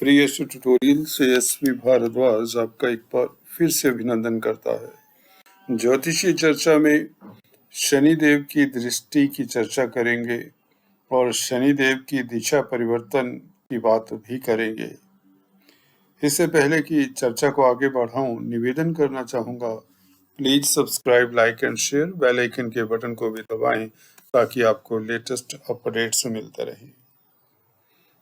Free astro tutorial से SV Bhardwaj आपका एक बार फिर से अभिनंदन करता है। ज्योतिषीय चर्चा में शनिदेव की दृष्टि की चर्चा करेंगे और शनिदेव की दिशा परिवर्तन की बात भी करेंगे। इससे पहले कि चर्चा को आगे बढ़ाऊं, निवेदन करना चाहूंगा, please subscribe, like and share, bell icon के बटन को भी दबाएं ताकि आपको लेटेस्ट अपडेट्स मिलते रहें।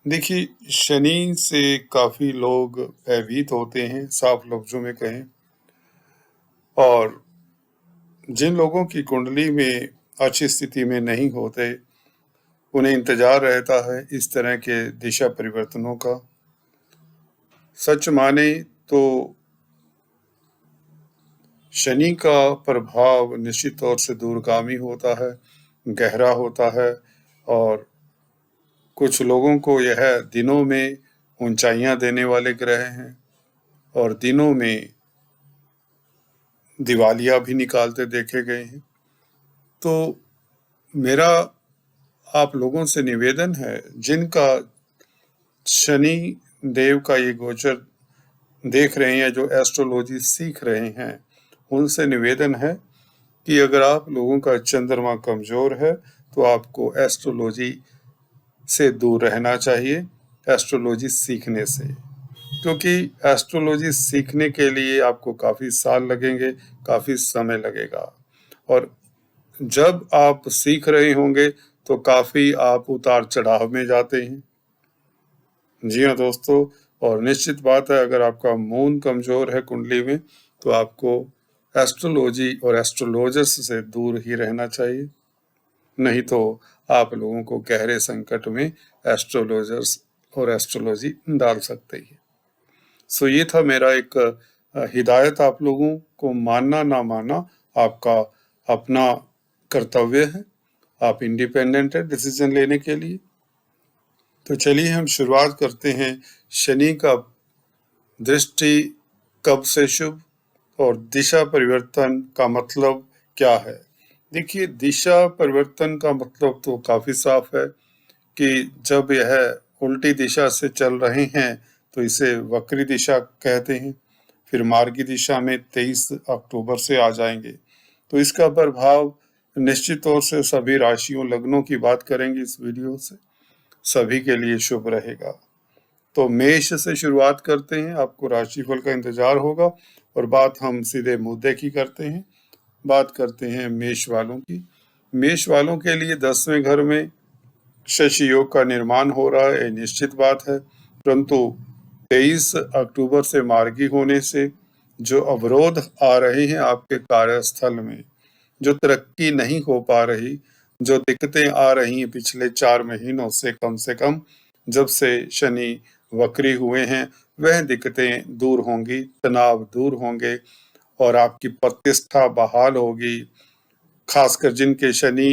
देखिए, शनि से काफी लोग भयभीत होते हैं, साफ लफ्जों में कहें, और जिन लोगों की कुंडली में अच्छी स्थिति में नहीं होते उन्हें इंतजार रहता है इस तरह के दिशा परिवर्तनों का। सच माने तो शनि का प्रभाव निश्चित तौर से दूरगामी होता है, गहरा होता है, और कुछ लोगों को यह दिनों में ऊंचाइयां देने वाले ग्रह हैं और दिनों में दिवालिया भी निकालते देखे गए हैं। तो मेरा आप लोगों से निवेदन है, जिनका शनि देव का ये गोचर देख रहे हैं, जो एस्ट्रोलॉजी सीख रहे हैं, उनसे निवेदन है कि अगर आप लोगों का चंद्रमा कमजोर है तो आपको एस्ट्रोलॉजी से दूर रहना चाहिए, एस्ट्रोलॉजी सीखने से, क्योंकि एस्ट्रोलॉजी सीखने के लिए आपको काफी साल लगेंगे, काफी समय लगेगा, और जब आप सीख रहे होंगे तो काफी आप उतार चढ़ाव में जाते हैं। जी हाँ दोस्तों, और निश्चित बात है, अगर आपका मून कमजोर है कुंडली में तो आपको एस्ट्रोलॉजी और एस्ट्रोलॉजर्स से दूर ही रहना चाहिए, नहीं तो आप लोगों को गहरे संकट में एस्ट्रोलॉजर्स और एस्ट्रोलॉजी डाल सकते हैं। सो ये था मेरा एक हिदायत, आप लोगों को मानना ना मानना आपका अपना कर्तव्य है, आप इंडिपेंडेंट है डिसीजन लेने के लिए। तो चलिए हम शुरुआत करते हैं। शनि का दृष्टि कब से शुभ और दिशा परिवर्तन का मतलब क्या है। देखिए, दिशा परिवर्तन का मतलब तो काफी साफ है कि जब यह उल्टी दिशा से चल रहे हैं तो इसे वक्री दिशा कहते हैं, फिर मार्गी दिशा में 23 अक्टूबर से आ जाएंगे। तो इसका प्रभाव निश्चित तौर से सभी राशियों लग्नों की बात करेंगे इस वीडियो से, सभी के लिए शुभ रहेगा। तो मेष से शुरुआत करते हैं, आपको राशिफल का इंतजार होगा और बात हम सीधे मुद्दे की करते हैं। बात करते हैं मेष वालों की। मेष वालों के लिए 10वें घर में शशि योग का निर्माण हो रहा है, निश्चित बात है, परंतु 23 अक्टूबर से मार्गी होने से जो अवरोध आ रहे हैं आपके कार्यस्थल में, जो तरक्की नहीं हो पा रही, जो दिक्कतें आ रही हैं पिछले 4 महीनों से कम जब से शनि वक्री हुए हैं, वह दिक्कतें दूर होंगी, तनाव दूर होंगे और आपकी प्रतिष्ठा बहाल होगी। खासकर जिनके शनि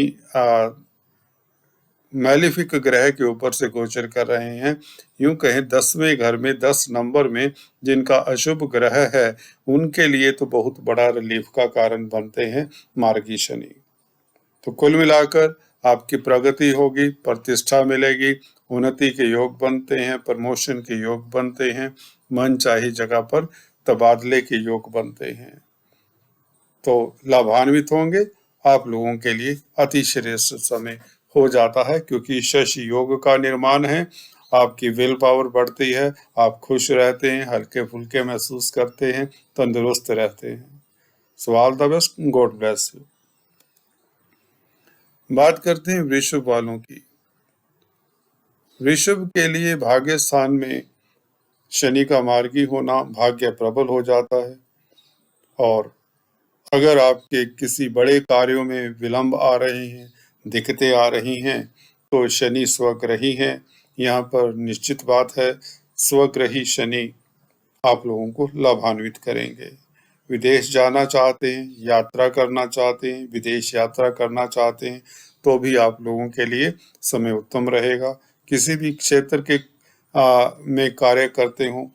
मैलिफिक ग्रह के ऊपर से गोचर कर रहे हैं, यूं कहें 10वें घर में 10 नंबर में जिनका अशुभ ग्रह है, उनके लिए तो बहुत बड़ा रिलीफ का कारण बनते हैं मार्गी शनि। तो कुल मिलाकर आपकी प्रगति होगी, प्रतिष्ठा मिलेगी, उन्नति के योग बनते हैं, प्रमोशन के योग बनते हैं, मन चाही जगह पर तबादले के योग बनते हैं। तो लाभान्वित होंगे, आप लोगों के लिए अति श्रेष्ठ समय हो जाता है, क्योंकि शशि योग का निर्माण है, आपकी विल पावर बढ़ती है, आप खुश रहते हैं, हल्के फुल्के महसूस करते हैं, तंदुरुस्त रहते हैं। So all the best, God bless you. बात करते हैं वृषभ वालों की। वृषभ के लिए भाग्य स्थान में शनि का मार्गी होना भाग्य प्रबल हो जाता है, और अगर आपके किसी बड़े कार्यों में विलंब आ रहे हैं, दिक्कतें आ रही हैं, तो शनि स्वग्रही हैं। यहाँ पर निश्चित बात है, स्वग्रही शनि आप लोगों को लाभान्वित करेंगे। विदेश जाना चाहते हैं, यात्रा करना चाहते हैं, विदेश यात्रा करना चाहते हैं, तो भी आप लोगों के लिए समय उत्तम रहेगा। किसी भी क्षेत्र के में कार्य करते हो,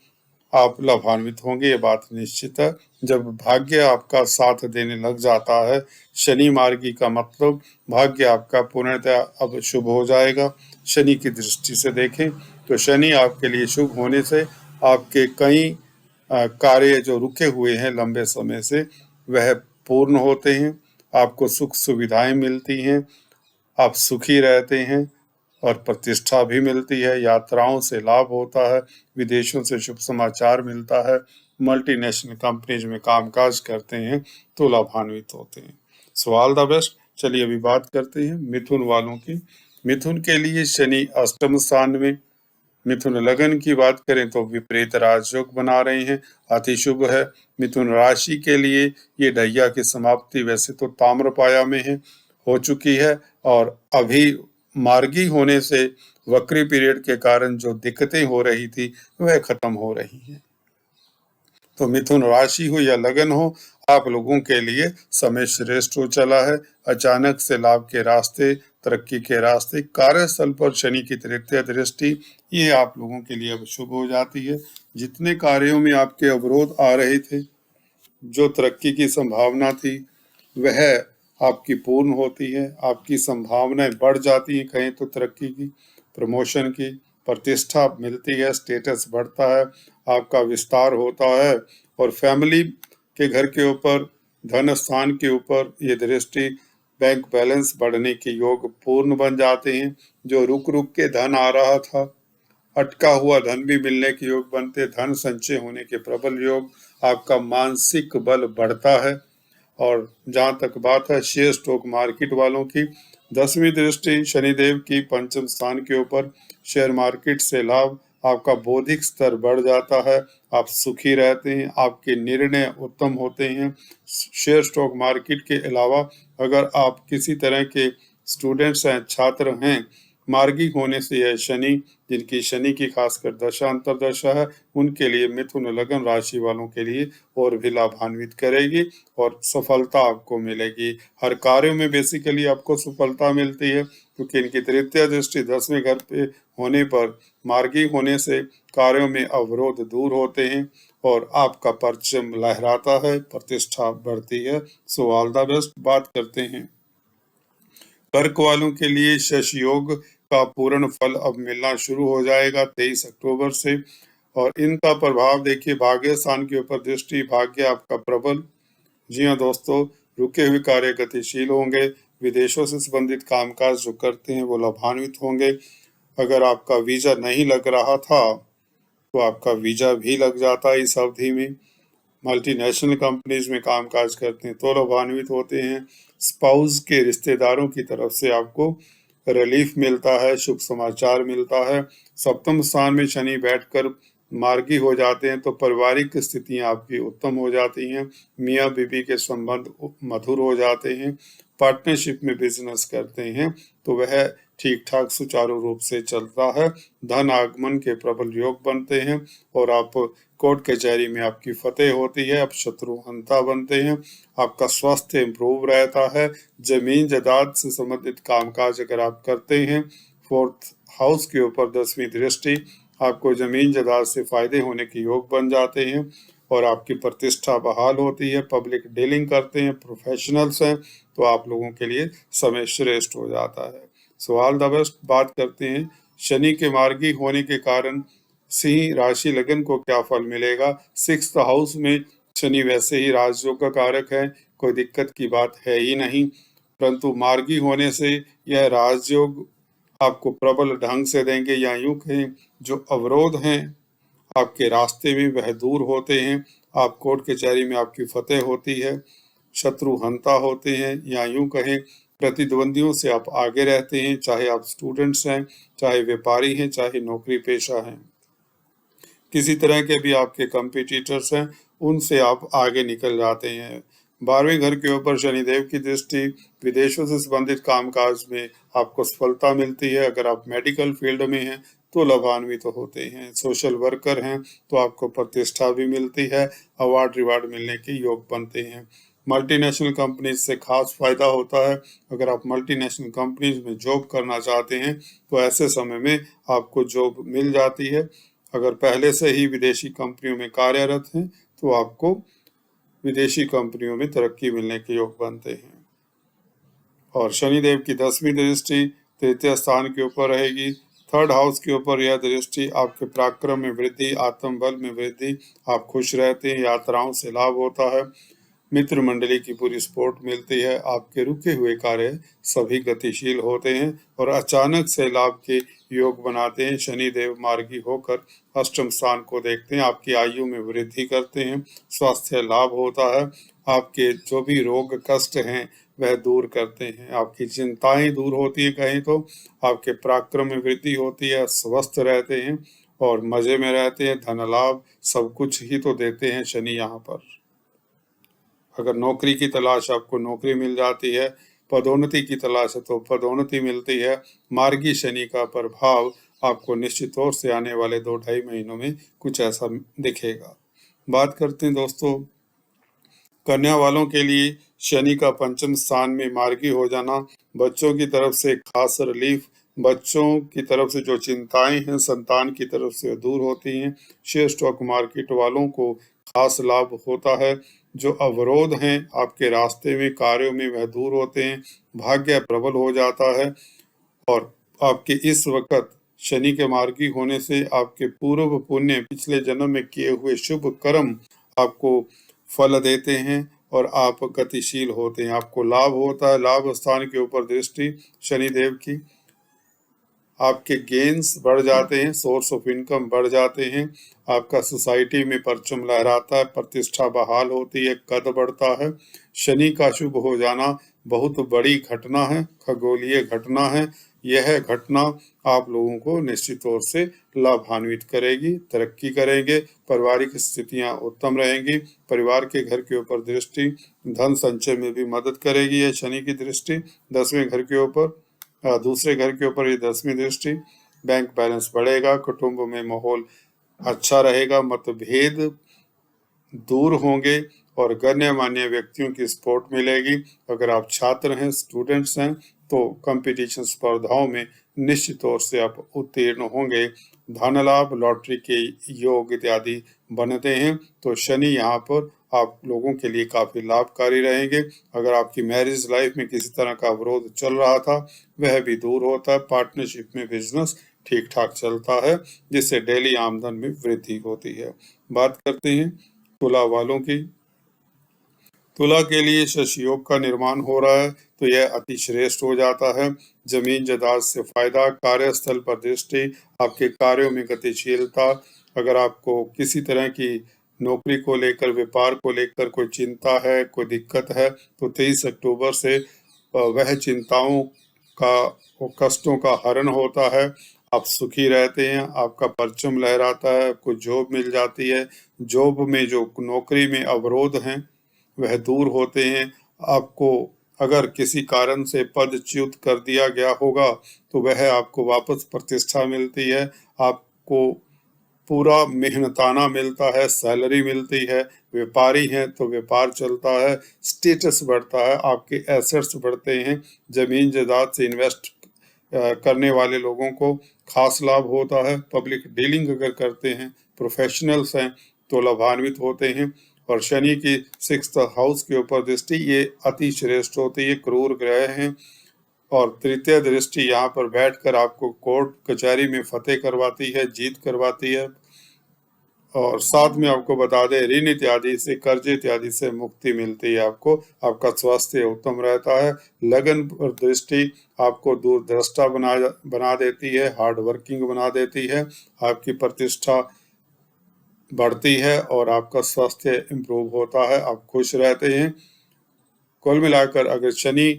आप लाभान्वित होंगे, ये बात निश्चित है। जब भाग्य आपका साथ देने लग जाता है, शनि मार्गी का मतलब भाग्य आपका पूर्णतः अब शुभ हो जाएगा। शनि की दृष्टि से देखें तो शनि आपके लिए शुभ होने से आपके कई कार्य जो रुके हुए हैं लंबे समय से वह पूर्ण होते हैं, आपको सुख सुविधाएं मिलती हैं, आप सुखी रहते हैं और प्रतिष्ठा भी मिलती है, यात्राओं से लाभ होता है, विदेशों से शुभ समाचार मिलता है, मल्टीनेशनल कंपनीज में कामकाज करते हैं तो लाभान्वित होते हैं। So all the best. चलिए अभी बात करते हैं मिथुन वालों की। मिथुन के लिए शनि अष्टम स्थान में, मिथुन लगन की बात करें तो विपरीत राजयोग बना रहे हैं, अति शुभ है। मिथुन राशि के लिए ये ढैया की समाप्ति वैसे तो ताम्रपाया में है, हो चुकी है, और अभी मार्गी होने से वक्री पीरियड के कारण जो दिक्कतें हो रही थी वह खत्म हो रही हैं। तो मिथुन राशि हो या लगन हो, आप लोगों के लिए समय श्रेष्ठ हो चला है। अचानक से लाभ के रास्ते, तरक्की के रास्ते, कार्यस्थल पर शनि की तृतीय दृष्टि, ये आप लोगों के लिए अब शुभ हो जाती है। जितने कार्यों में आपके अवरोध आ रहे थे, जो तरक्की की संभावना थी, वह आपकी पूर्ण होती है। आपकी संभावनाएं बढ़ जाती हैं, कहें तो तरक्की की, प्रमोशन की, प्रतिष्ठा मिलती है, स्टेटस बढ़ता है, आपका विस्तार होता है, और फैमिली के घर के ऊपर, धन स्थान के ऊपर ये दृष्टि, बैंक बैलेंस बढ़ने के योग पूर्ण बन जाते हैं। जो रुक रुक के धन आ रहा था, अटका हुआ धन भी मिलने के योग बनते, धन संचय होने के प्रबल योग, आपका मानसिक बल बढ़ता है। और जहां तक बात है शेयर स्टॉक मार्केट वालों की, 10वीं दृष्टि शनिदेव की पंचम स्थान के ऊपर, शेयर मार्केट से लाभ, आपका बौद्धिक स्तर बढ़ जाता है, आप सुखी रहते हैं, आपके निर्णय उत्तम होते हैं। शेयर स्टॉक मार्केट के अलावा अगर आप किसी तरह के स्टूडेंट्स हैं, छात्र हैं, मार्गी होने से यह शनि, जिनकी शनि की खासकर दशा अंतरदशा है, उनके लिए मिथुन लगन राशि वालों के लिए और भी लाभान्वित करेगी और सफलता आपको मिलेगी। हर कार्य में बेसिकली आपको सफलता मिलती है, क्योंकि इनकी तृतीय दृष्टि 10वें घर पे होने पर मार्गी होने से कार्यों में अवरोध दूर होते हैं और आपका परचम लहराता है, प्रतिष्ठा बढ़ती है। So all the best. बात करते हैं कर्क वालों के लिए। शश योग का पूर्ण फल अब मिलना शुरू हो जाएगा 23 अक्टूबर से, और इनका प्रभाव देखिए भाग्य स्थान के ऊपर दृष्टि, भाग्य आपका प्रबल। जी हाँ दोस्तों, रुके हुए कार्य गतिशील होंगे, विदेशों से संबंधित कामकाज जो करते हैं वो लाभान्वित होंगे। अगर आपका वीजा नहीं लग रहा था तो आपका वीजा भी लग जाता है इस अवधि में। मल्टीनेशनल कंपनीज में कामकाज करते हैं तो लाभान्वित होते हैं। स्पाउस के रिश्तेदारों की तरफ से आपको रिलीफ मिलता है, शुभ समाचार मिलता है। सप्तम स्थान में शनि बैठकर मार्गी हो जाते हैं तो पारिवारिक स्थितियां आपकी उत्तम हो जाती हैं, मियाँ बीबी के संबंध मधुर हो जाते हैं। पार्टनरशिप में बिजनेस करते हैं तो वह ठीक ठाक सुचारू रूप से चलता है, धन आगमन के प्रबल योग बनते हैं, और आप कोर्ट कचहरी में आपकी फतेह होती है, आप शत्रु हंता बनते हैं, आपका स्वास्थ्य इम्प्रूव रहता है। जमीन जायदाद से संबंधित कामकाज अगर आप करते हैं, फोर्थ हाउस के ऊपर 10वीं दृष्टि, आपको जमीन जायदाद से फायदे होने के योग बन जाते हैं और आपकी प्रतिष्ठा बहाल होती है। पब्लिक डीलिंग करते हैं, प्रोफेशनल्स हैं, तो आप लोगों के लिए समय श्रेष्ठ हो जाता है। So all the best. बात करते हैं शनि के मार्गी होने के कारण सिंह राशि लगन को क्या फल मिलेगा। 6th हाउस में शनि वैसे ही राजयोग का कारक है, कोई दिक्कत की बात है ही नहीं, परंतु मार्गी होने से यह राजयोग आपको प्रबल ढंग से देंगे, या यूं कहें जो अवरोध हैं आपके रास्ते में वह दूर होते हैं। आप कोर्ट कचहरी में आपकी फतेह होती है, शत्रु हंता होते हैं, या यूं कहें प्रतिद्वंदियों से आप आगे रहते हैं, चाहे आप स्टूडेंट्स हैं, चाहे व्यापारी हैं, चाहे नौकरी पेशा हैं, किसी तरह के भी आपके कंपटीटर्स हैं, उनसे आप आगे निकल जाते हैं। 12वें घर के ऊपर शनिदेव की दृष्टि, विदेशों से संबंधित कामकाज में आपको सफलता मिलती है। अगर आप मेडिकल फील्ड में हैं तो लाभान्वित होते हैं, सोशल वर्कर हैं तो आपको प्रतिष्ठा भी मिलती है, अवार्ड रिवार्ड मिलने के योग बनते हैं। मल्टीनेशनल कंपनीज से खास फायदा होता है। अगर आप मल्टीनेशनल कंपनीज में जॉब करना चाहते हैं तो ऐसे समय में आपको जॉब मिल जाती है। अगर पहले से ही विदेशी कंपनियों में कार्यरत हैं तो आपको विदेशी कंपनियों में तरक्की मिलने के योग बनते हैं। और शनिदेव की 10वीं दृष्टि तृतीय स्थान के ऊपर रहेगी थर्ड हाउस के ऊपर यह दृष्टि आपके पराक्रम में वृद्धि, आत्मबल में वृद्धि, आप खुश रहते हैं, यात्राओं से लाभ होता है, मित्र मंडली की पूरी सपोर्ट मिलती है, आपके रुके हुए कार्य सभी गतिशील होते हैं और अचानक से लाभ के योग बनाते हैं। शनि देव मार्गी होकर अष्टम स्थान को देखते हैं, आपकी आयु में वृद्धि करते हैं, स्वास्थ्य लाभ होता है, आपके जो भी रोग कष्ट हैं वह दूर करते हैं, आपकी चिंताएं दूर होती है, कहीं तो आपके पराक्रम में वृद्धि होती है, स्वस्थ रहते हैं और मजे में रहते हैं, धन लाभ सब कुछ ही तो देते हैं शनि यहाँ पर। अगर नौकरी की तलाश आपको नौकरी मिल जाती है, पदोन्नति की तलाश है तो पदोन्नति मिलती है, मार्गी शनि का प्रभाव आपको निश्चित तौर से आने वाले 2-2.5 महीनों में कुछ ऐसा दिखेगा। बात करते हैं दोस्तों कन्या वालों के लिए शनि का पंचम स्थान में मार्गी हो जाना बच्चों की तरफ से खास रिलीफ, बच्चों की तरफ से जो चिंताएं हैं संतान की तरफ से दूर होती हैं। शेयर स्टॉक मार्केट वालों को खास लाभ होता है, जो अवरोध हैं आपके रास्ते में कार्यों में वह दूर होते हैं, भाग्य प्रबल हो जाता है और आपके इस वक्त शनि के मार्गी होने से आपके पूर्व पुण्य पिछले जन्म में किए हुए शुभ कर्म आपको फल देते हैं और आप गतिशील होते हैं, आपको लाभ होता है, लाभ स्थान के ऊपर दृष्टि शनिदेव की, आपके गेन्स बढ़ जाते हैं, सोर्स ऑफ इनकम बढ़ जाते हैं, आपका सोसाइटी में परचम लहराता है, प्रतिष्ठा बहाल होती है, कद बढ़ता है। शनि का शुभ हो जाना बहुत बड़ी घटना है, खगोलीय घटना है। यह घटना आप लोगों को निश्चित तौर से लाभान्वित करेगी, तरक्की करेंगे, पारिवारिक स्थितियां उत्तम रहेंगी, परिवार के घर के ऊपर दृष्टि धन संचय में भी मदद करेगी। यह शनि की दृष्टि 10वें घर के ऊपर, दूसरे घर के ऊपर ये 10वीं दृष्टि, बैंक बैलेंस बढ़ेगा, कुटुंब में माहौल अच्छा रहेगा, मतभेद दूर होंगे और गण्यमान्य व्यक्तियों की सपोर्ट मिलेगी। अगर आप छात्र हैं, स्टूडेंट्स हैं तो कंपटीशन स्पर्धाओं में निश्चित तौर से आप उत्तीर्ण होंगे, धन लाभ, लॉटरी के योग इत्यादि बनते हैं। तो शनि यहाँ पर आप लोगों के लिए काफी लाभकारी रहेंगे। अगर आपकी मैरिज लाइफ में किसी तरह का अवरोध चल रहा था वह भी दूर होता है, पार्टनरशिप में बिजनेस ठीक ठाक चलता है, जिससे डेली आमदन में वृद्धि होती है। बात करते हैं तुला वालों की। तुला के लिए शशि योग का निर्माण हो रहा है तो यह अति श्रेष्ठ हो जाता है, जमीन जायदाद से फायदा, कार्यस्थल पर दृष्टि, आपके कार्यों में गतिशीलता। अगर आपको किसी तरह की नौकरी को लेकर, व्यापार को लेकर कोई चिंता है, कोई दिक्कत है तो 23 अक्टूबर से वह चिंताओं का, वो कष्टों का हरण होता है, आप सुखी रहते हैं, आपका परचम लहराता है, आपको जॉब मिल जाती है, जॉब में जो नौकरी में अवरोध हैं वह दूर होते हैं, आपको अगर किसी कारण से पदच्युत कर दिया गया होगा तो वह आपको वापस प्रतिष्ठा मिलती है, आपको पूरा मेहनताना मिलता है, सैलरी मिलती है, व्यापारी हैं तो व्यापार चलता है, स्टेटस बढ़ता है, आपके एसेट्स बढ़ते हैं, जमीन जायदाद से इन्वेस्ट करने वाले लोगों को खास लाभ होता है, पब्लिक डीलिंग अगर करते हैं, प्रोफेशनल्स हैं तो लाभान्वित होते हैं। और शनि की 6th हाउस के ऊपर दृष्टि ये अति श्रेष्ठ होती है, क्रूर ग्रह हैं और तृतीय दृष्टि यहाँ पर बैठकर आपको कोर्ट कचहरी में फतेह करवाती है, जीत करवाती है। और साथ में आपको बता दें ऋण इत्यादि से, कर्ज इत्यादि से मुक्ति मिलती है आपको, आपका स्वास्थ्य उत्तम रहता है, लगन पर दृष्टि आपको दूरदृष्टा बना देती है, हार्ड वर्किंग बना देती है, आपकी प्रतिष्ठा बढ़ती है और आपका स्वास्थ्य इम्प्रूव होता है, आप खुश रहते हैं। कुल मिलाकर अगर शनि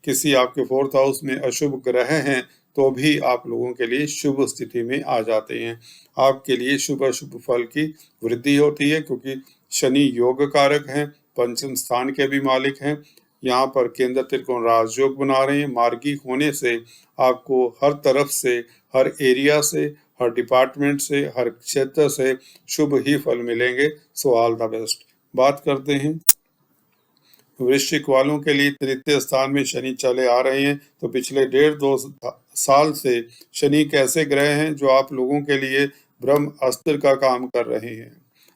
किसी आपके 4th हाउस में अशुभ ग्रह हैं तो भी आप लोगों के लिए शुभ स्थिति में आ जाते हैं, आपके लिए शुभ अशुभ फल की वृद्धि होती है, क्योंकि शनि योग कारक हैं, पंचम स्थान के भी मालिक हैं। यहाँ पर केंद्र त्रिकोण राजयोग बना रहे हैं, मार्गी होने से आपको हर तरफ से, हर एरिया से, हर डिपार्टमेंट से, हर क्षेत्र से शुभ ही फल मिलेंगे। So all the best. बात करते हैं वृश्चिक वालों के लिए तृतीय स्थान में शनि चले आ रहे हैं, तो पिछले 1.5-2 साल से शनि कैसे ग्रह हैं जो आप लोगों के लिए ब्रह्म अस्त्र का काम कर रहे हैं।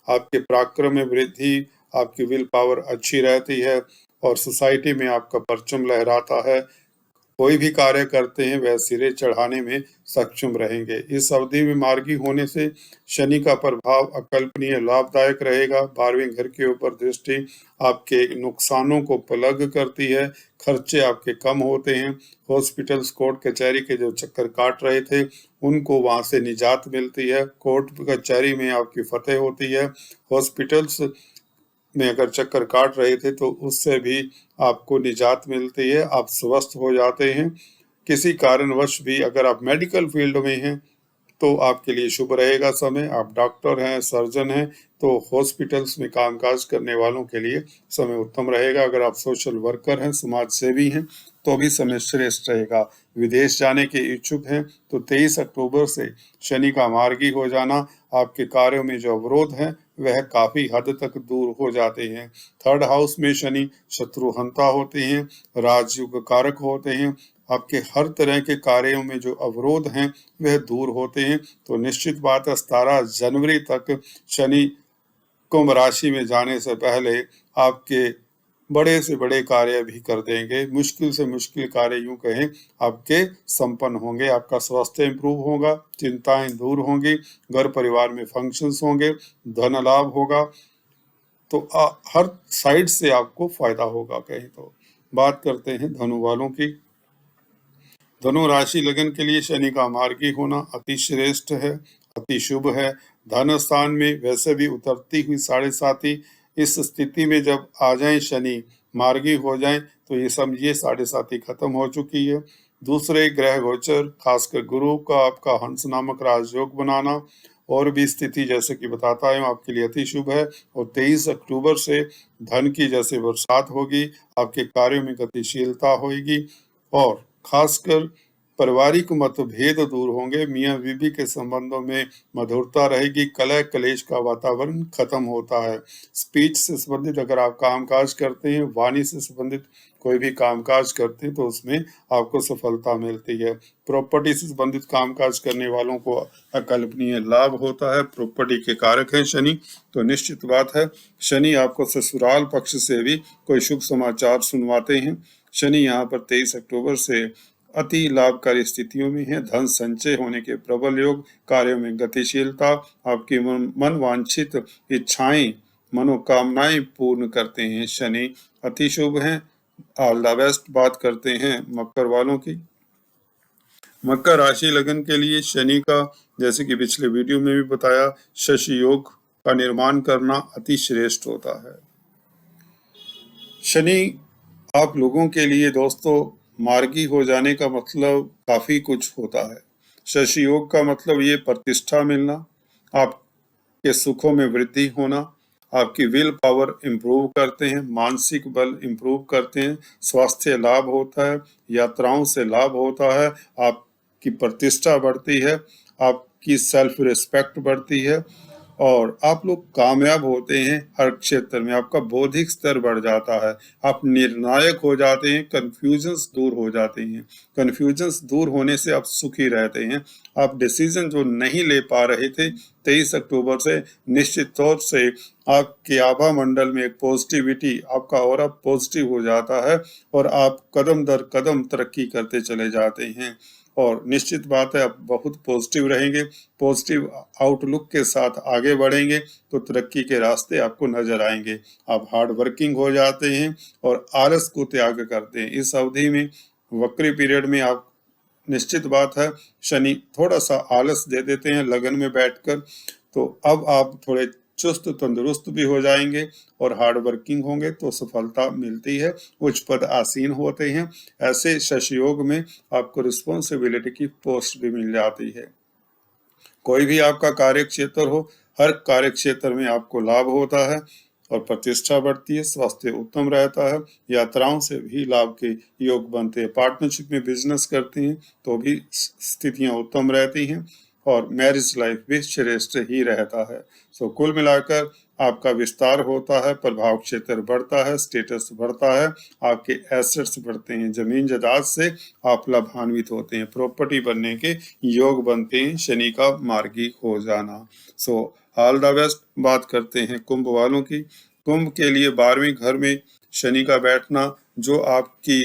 आपके पराक्रम में वृद्धि, आपकी विल पावर अच्छी रहती है और सोसाइटी में आपका परचम लहराता है, कोई भी कार्य करते हैं वह सिरे चढ़ाने में सक्षम रहेंगे। इस अवधि में मार्गी होने से शनि का प्रभाव अकल्पनीय लाभदायक रहेगा। 12वें घर के ऊपर दृष्टि आपके नुकसानों को प्लग करती है, खर्चे आपके कम होते हैं। हॉस्पिटल्स, कोर्ट कचहरी के जो चक्कर काट रहे थे उनको वहां से निजात मिलती है। कोर्ट कचहरी में आपकी फतेह होती है। हॉस्पिटल्स में अगर चक्कर काट रहे थे तो उससे भी आपको निजात मिलती है, आप स्वस्थ हो जाते हैं। किसी कारणवश भी अगर आप मेडिकल फील्ड में हैं तो आपके लिए शुभ रहेगा समय। आप डॉक्टर हैं, सर्जन हैं, तो हॉस्पिटल्स में कामकाज करने वालों के लिए समय उत्तम रहेगा। अगर आप सोशल वर्कर हैं, समाज सेवी हैं, तो भी समय श्रेष्ठ रहेगा। विदेश जाने के इच्छुक हैं तो 23 अक्टूबर से शनि का मार्गी हो जाना आपके कार्यों में जो अवरोध है वह काफी हद तक दूर हो जाते हैं। थर्ड हाउस में शनि शत्रुहंता होते हैं, राजयुग कारक होते हैं। आपके हर तरह के कार्यों में जो अवरोध हैं वह दूर होते हैं। तो निश्चित बात है 17 जनवरी तक शनि कुंभ राशि में जाने से पहले आपके बड़े से बड़े कार्य भी कर देंगे। मुश्किल से मुश्किल कार्य यूं कहें आपके संपन्न होंगे। आपका स्वास्थ्य इंप्रूव होगा, चिंताएं दूर होंगी, घर परिवार में फंक्शंस होंगे, धन लाभ होगा। तो हर साइड से आपको फायदा होगा। कहीं तो बात करते हैं धनु वालों की। धनु राशि लगन के लिए शनि का मार्गी होना अति श्रेष्ठ है, अति शुभ है। धन स्थान में वैसे भी उतरती हुई 7.5 इस स्थिति में जब आ जाए शनि मार्गी हो जाए तो ये समझिए 7.5 खत्म हो चुकी है। दूसरे ग्रह गोचर खासकर गुरु का आपका हंस नामक राजयोग बनाना और भी स्थिति जैसे कि बताता है आपके लिए अति शुभ है। और 23 अक्टूबर से धन की जैसे बरसात होगी, आपके कार्यों में गतिशीलता होगी और खासकर पारिवारिक मतभेद दूर होंगे। मियाँ बीवी के संबंधों में मधुरता रहेगी, कलह कलेश का वातावरण खत्म होता है। स्पीच से संबंधित अगर आप कामकाज करते हैं, वाणी से संबंधित कोई भी कामकाज करते हैं तो उसमें आपको सफलता मिलती है। प्रॉपर्टी से संबंधित कामकाज करने वालों को अकल्पनीय लाभ होता है। प्रॉपर्टी के कारक हैं शनि, तो निश्चित बात है शनि आपको ससुराल पक्ष से भी कोई शुभ समाचार सुनवाते हैं। शनि यहाँ पर 23 अक्टूबर से अति लाभकारी स्थितियों में है। धन संचय होने के प्रबल योग, कार्यों में गतिशीलता, आपकी मन वांछित इच्छाएं, मनोकामनाएं पूर्ण करते हैं। शनि अति शुभ हैं। All the best. बात करते हैं मकर वालों की। मकर राशि लगन के लिए शनि का, जैसे कि पिछले वीडियो में भी बताया, शशि योग का निर्माण करना अति श्रेष्ठ होता है। शनि आप लोगों के लिए दोस्तों मार्गी हो जाने का मतलब काफी कुछ होता है। शशि योग का मतलब ये प्रतिष्ठा मिलना, आपके सुखों में वृद्धि होना, आपकी विल पावर इंप्रूव करते हैं, मानसिक बल इंप्रूव करते हैं, स्वास्थ्य लाभ होता है, यात्राओं से लाभ होता है, आपकी प्रतिष्ठा बढ़ती है, आपकी सेल्फ रिस्पेक्ट बढ़ती है और आप लोग कामयाब होते हैं हर क्षेत्र में। आपका बौद्धिक स्तर बढ़ जाता है, आप निर्णायक हो जाते हैं, कंफ्यूजन्स दूर हो जाते हैं। कंफ्यूजन्स दूर होने से आप सुखी रहते हैं। आप डिसीजन जो नहीं ले पा रहे थे 23 अक्टूबर से निश्चित तौर से आपके आभा मंडल में एक पॉजिटिविटी, आपका ऑरा पॉजिटिव हो जाता है और आप कदम दर कदम तरक्की करते चले जाते हैं। और निश्चित बात है आप बहुत पॉजिटिव रहेंगे, पॉजिटिव आउटलुक के साथ आगे बढ़ेंगे तो तरक्की के रास्ते आपको नजर आएंगे। आप हार्ड वर्किंग हो जाते हैं और आलस को त्याग करते हैं। इस अवधि में वक्री पीरियड में आप, निश्चित बात है शनि थोड़ा सा आलस दे देते हैं लगन में बैठकर, तो अब आप थोड़े चुस्त तंदुरुस्त भी हो जाएंगे और हार्ड वर्किंग होंगे तो सफलता मिलती है, उच्च पद आसीन होते हैं। ऐसे शशि योग में आपको रिस्पॉन्सिबिलिटी की पोस्ट भी मिल जाती है। कोई भी आपका कार्य क्षेत्र हो, हर कार्य क्षेत्र में आपको लाभ होता है और प्रतिष्ठा बढ़ती है, स्वास्थ्य उत्तम रहता है, यात्राओं से भी लाभ के योग बनते हैं। पार्टनरशिप में बिजनेस करते हैं तो भी स्थितियां उत्तम रहती हैं और मैरिज लाइफ भी श्रेष्ठ ही रहता है। सो कुल मिलाकर आपका विस्तार होता है, प्रभाव क्षेत्र बढ़ता है, स्टेटस बढ़ता है, आपके एसेट्स बढ़ते हैं, जमीन जायदाद से आप लाभान्वित होते हैं, प्रॉपर्टी बनने के योग बनते हैं शनि का मार्गी हो जाना। So all the best. बात करते हैं कुंभ वालों की। कुंभ के लिए 12वें घर में शनि का बैठना जो आपकी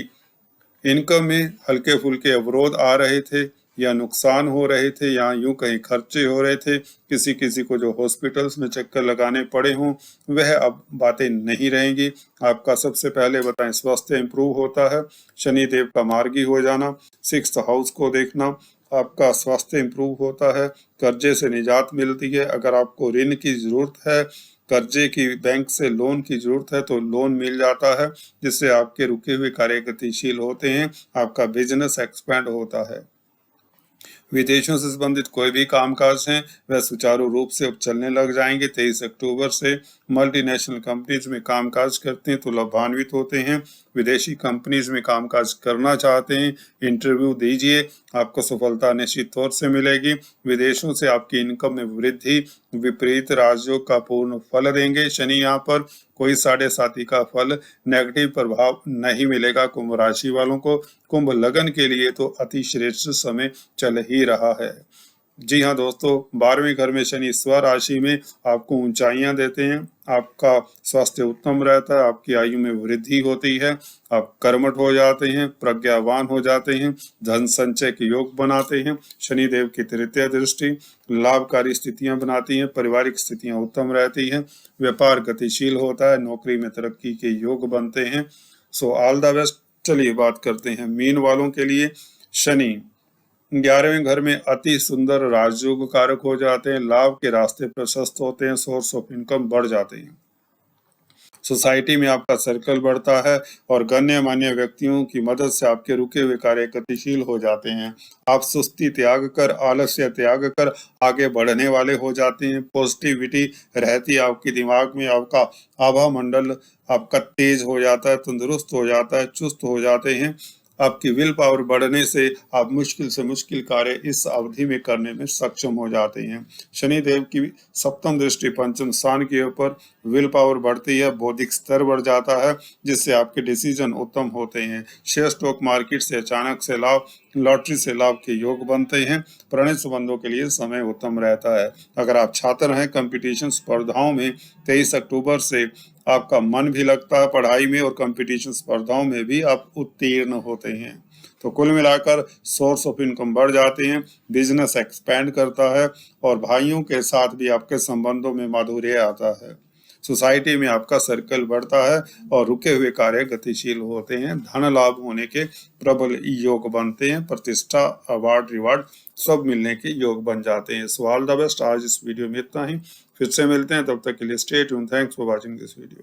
इनकम में हल्के फुल्के अवरोध आ रहे थे या नुकसान हो रहे थे या यूं कहीं खर्चे हो रहे थे, किसी किसी को जो हॉस्पिटल्स में चक्कर लगाने पड़े हों, वह अब बातें नहीं रहेंगी। आपका सबसे पहले बताएं स्वास्थ्य इंप्रूव होता है, शनिदेव का मार्गी हो जाना, 6th हाउस को देखना, आपका स्वास्थ्य इंप्रूव होता है, कर्जे से निजात मिलती है। अगर आपको ऋण की जरूरत है, कर्जे की, बैंक से लोन की जरूरत है तो लोन मिल जाता है, जिससे आपके रुके हुए कार्य गतिशील होते हैं, आपका बिजनेस एक्सपेंड होता है। विदेशों से संबंधित कोई भी कामकाज हैं वह सुचारू रूप से अब चलने लग जाएंगे। 23 अक्टूबर से मल्टीनेशनल कंपनीज में कामकाज करते हैं तो लाभान्वित होते हैं। विदेशी कंपनीज में कामकाज करना चाहते हैं, इंटरव्यू दीजिए, आपको सफलता निश्चित तौर से मिलेगी। विदेशों से आपकी इनकम में वृद्धि विपरीत राजयोग का पूर्ण फल देंगे। शनि यहाँ पर कोई 7.5 का फल, नेगेटिव प्रभाव नहीं मिलेगा कुंभ राशि वालों को। कुंभ लगन के लिए तो अति श्रेष्ठ समय चल ही रहा है। जी हाँ दोस्तों, 12वें घर में शनि स्वराशि में आपको ऊंचाइयां देते हैं, आपका स्वास्थ्य उत्तम रहता है, आपकी आयु में वृद्धि होती है, आप कर्मठ हो जाते हैं, प्रज्ञावान हो जाते हैं, धन संचय के योग बनाते हैं। शनिदेव की तृतीय दृष्टि लाभकारी स्थितियां बनाती हैं, पारिवारिक स्थितियां उत्तम रहती हैं, व्यापार गतिशील होता है, नौकरी में तरक्की के योग बनते हैं। So all the best. चलिए बात करते हैं मीन वालों के लिए। शनि 11वें घर में अति सुंदर राजयोग कारक हो जाते हैं, लाभ के रास्ते प्रशस्त होते हैं, सोर्स ऑफ इनकम बढ़ जाते हैं, सोसाइटी में आपका सर्कल बढ़ता है और गण्यमान्य व्यक्तियों की मदद से आपके रुके हुए कार्य गतिशील हो जाते हैं। आप सुस्ती त्याग कर, आलस्य त्याग कर आगे बढ़ने वाले हो जाते हैं। पॉजिटिविटी रहती है आपके दिमाग में, आपका आभा मंडल आपका तेज हो जाता है, तंदुरुस्त हो जाता है, चुस्त हो जाते हैं। आपकी विल पावर बढ़ने से आप मुश्किल से मुश्किल कार्य इस अवधि में करने में सक्षम हो जाते हैं। शनिदेव की सप्तम दृष्टि पंचम स्थान के ऊपर, विल पावर बढ़ती है, बौद्धिक स्तर बढ़ जाता है, जिससे आपके डिसीजन उत्तम होते हैं। शेयर स्टॉक मार्केट से अचानक से लाभ, लॉटरी से लाभ के योग बनते हैं। प्रणय संबंधों के लिए समय उत्तम रहता है। अगर आप छात्र हैं, कंपटीशन स्पर्धाओं में 23 अक्टूबर से आपका मन भी लगता है पढ़ाई में और कंपटीशन स्पर्धाओं में भी आप उत्तीर्ण होते हैं। तो कुल मिलाकर सोर्स ऑफ इनकम बढ़ जाते हैं, बिजनेस एक्सपेंड करता है और भाइयों के साथ भी आपके संबंधों में माधुर्य आता है। सोसाइटी में आपका सर्कल बढ़ता है और रुके हुए कार्य गतिशील होते हैं। धन लाभ होने के प्रबल योग बनते हैं, प्रतिष्ठा, अवार्ड, रिवार्ड सब मिलने के योग बन जाते हैं। So all the best. आज इस वीडियो में इतना ही, फिर से मिलते हैं, तब तक के लिए stay tuned. Thanks for watching this video.